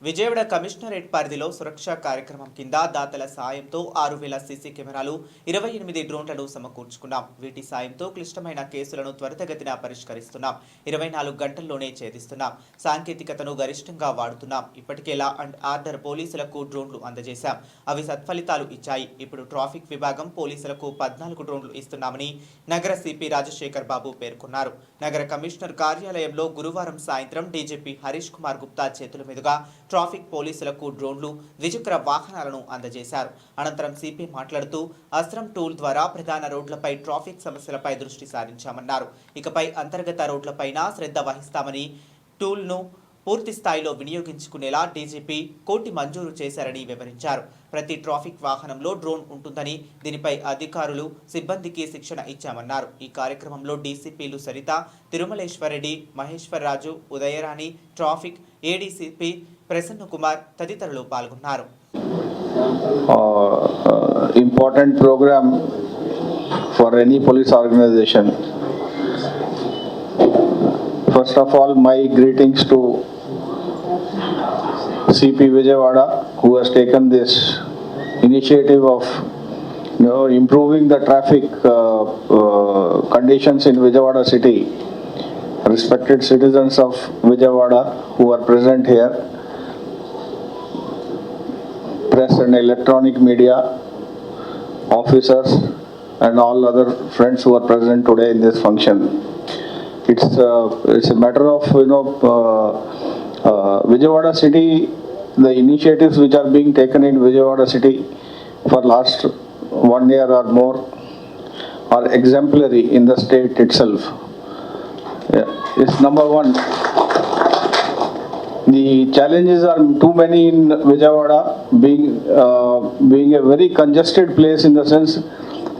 Vijayawada commissionerate పరిధిలో సురక్ష కార్యక్రమం కింద దాతల సాయంతో 6000 సీసీ కెమెరాలు 28 డ్రోన్లను సమకూర్చుకున్నాం. వీటి సాయంతో క్లిష్టమైన కేసులను త్వరితగతిన పరిష్కరిస్తున్నాం. 24 గంటల్లోనే ఛేదిస్తున్నాం. సాంకేతికతను గరిష్టంగా వాడుతున్నాం. ఇప్పటికే లా అండ్ ఆర్డర్ పోలీసులకు డ్రోన్లు అందజేశాం. అవి సత్ఫలితాలు ఇచ్చాయి. ఇప్పుడు ట్రాఫిక్ విభాగం పోలీసులకు 14 డ్రోన్లు ఇస్తున్నామని నగర సిపి రాజశేఖర్ బాబు పేర్కొన్నారు. నగర కమిషనర్ కార్యాలయంలో గురువారం సాయంత్రం డీజీపీ హరీష్ కుమార్ గుప్తా చేతుల మీదుగా ట్రాఫిక్ పోలీసులకు డ్రోన్లు, ద్విచక్ర వాహనాలను అందజేశారు. అనంతరం సిపి మాట్లాడుతూ అస్త్రం టూల్ ద్వారా ప్రధాన రోడ్లపై ట్రాఫిక్ సమస్యలపై దృష్టి సారించామన్నారు. ఇకపై అంతర్గత రోడ్లపైన శ్రద్ధ వహిస్తామని, టూల్ను పూర్తి స్థాయిలో వినియోగించుకునేలా డీజీపీ కోటి మంజూరు చేశారని వివరించారు. ప్రతి ట్రాఫిక్ వాహనంలో డ్రోన్ ఉంటుందని, దీనిపై అధికారులు సిబ్బందికి శిక్షణ ఇచ్చామన్నారు. ఈ కార్యక్రమంలో డీసీపీలు సరిత, తిరుమలేశ్వరరెడ్డి, మహేశ్వర్ రాజు, ఉదయరాణి, ట్రాఫిక్ ఏడీసీపీ ప్రసన్న కుమార్ తదితరులు పాల్గొన్నారు. Important programme for any police organisation. First of all, my greetings to CP Vijayawada, who has taken this initiative of improving the traffic conditions in Vijayawada city. Respected citizens of Vijayawada who are present here, press and electronic media, officers and all other friends who are present today in this function. It's a matter of Vijayawada city. The initiatives which are being taken in Vijayawada city for last 1 year or more are exemplary in the state itself. It's number one. The challenges are too many in Vijayawada, being a very congested place in the sense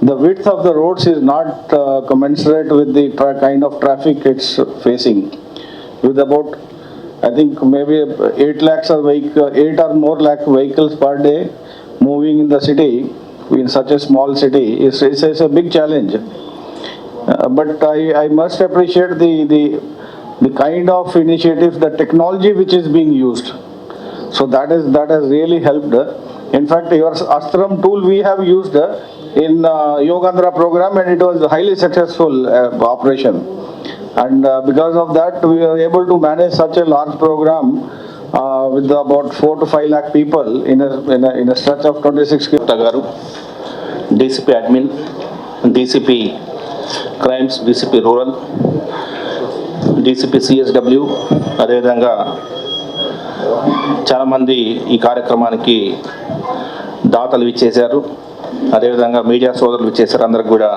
the width of the roads is not commensurate with the kind of traffic it's facing. With about, I think maybe 8 lakhs of 8 or more lakh vehicles per day moving in the city, in such a small city, is a big challenge. But I must appreciate the kind of initiatives, the technology which is being used. So that has really helped. In fact, your Astram tool we have used in Yogandhra program, and it was a highly successful operation. And because of that, we were able to manage such a large program with about 4 to 5 lakh people in a stretch of 26 km. DCP admin, DCP crimes, DCP rural, DCP CSW, అదేవిధంగా చాలామంది ఈ కార్యక్రమానికి దాతలు ఇచ్చేశారు. అదేవిధంగా media సోదరులు ఇచ్చేశారు. అందరికి కూడా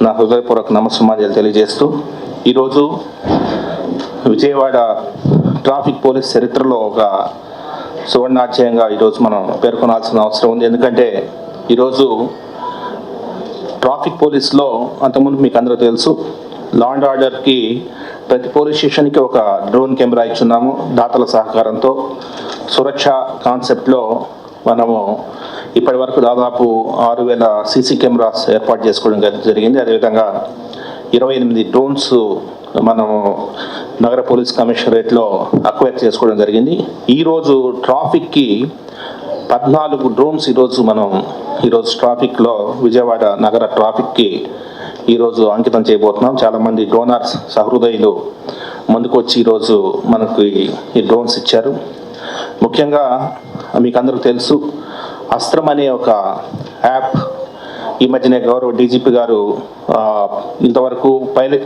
నా హృదయపూర్వక నమస్సుమాంజలి తెలియజేస్తూ, ఈరోజు విజయవాడ ట్రాఫిక్ పోలీస్ చరిత్రలో ఒక సువర్ణాధ్యాయంగా ఈరోజు మనం పేర్కొనాల్సిన అవసరం ఉంది. ఎందుకంటే ఈరోజు ట్రాఫిక్ పోలీస్లో అంతకుముందు మీకు అందరూ తెలుసు, లా అండ్ ఆర్డర్కి ప్రతి పోలీస్ స్టేషన్కి ఒక డ్రోన్ కెమెరా ఇచ్చున్నాము. దాతల సహకారంతో సురక్ష కాన్సెప్ట్లో మనము ఇప్పటి వరకు దాదాపు 6000 సీసీ కెమెరాస్ ఏర్పాటు చేసుకోవడం జరిగింది. అదేవిధంగా 28 డ్రోన్స్ మనము నగర పోలీస్ కమిషనరేట్లో అక్వైర్ చేసుకోవడం జరిగింది. ఈరోజు ట్రాఫిక్కి 14 డ్రోన్స్ ఈరోజు ట్రాఫిక్లో విజయవాడ నగర ట్రాఫిక్కి ఈరోజు అంకితం చేయబోతున్నాం. చాలామంది డోనర్స్ సహృదయులు ముందుకు వచ్చి ఈరోజు మనకు ఈ డ్రోన్స్ ఇచ్చారు. ముఖ్యంగా మీకు అందరికీ తెలుసు, అస్త్రం అనే ఒక యాప్ ఈ మధ్యనే గౌరవ డీజీపీ గారు ఇంతవరకు పైలట్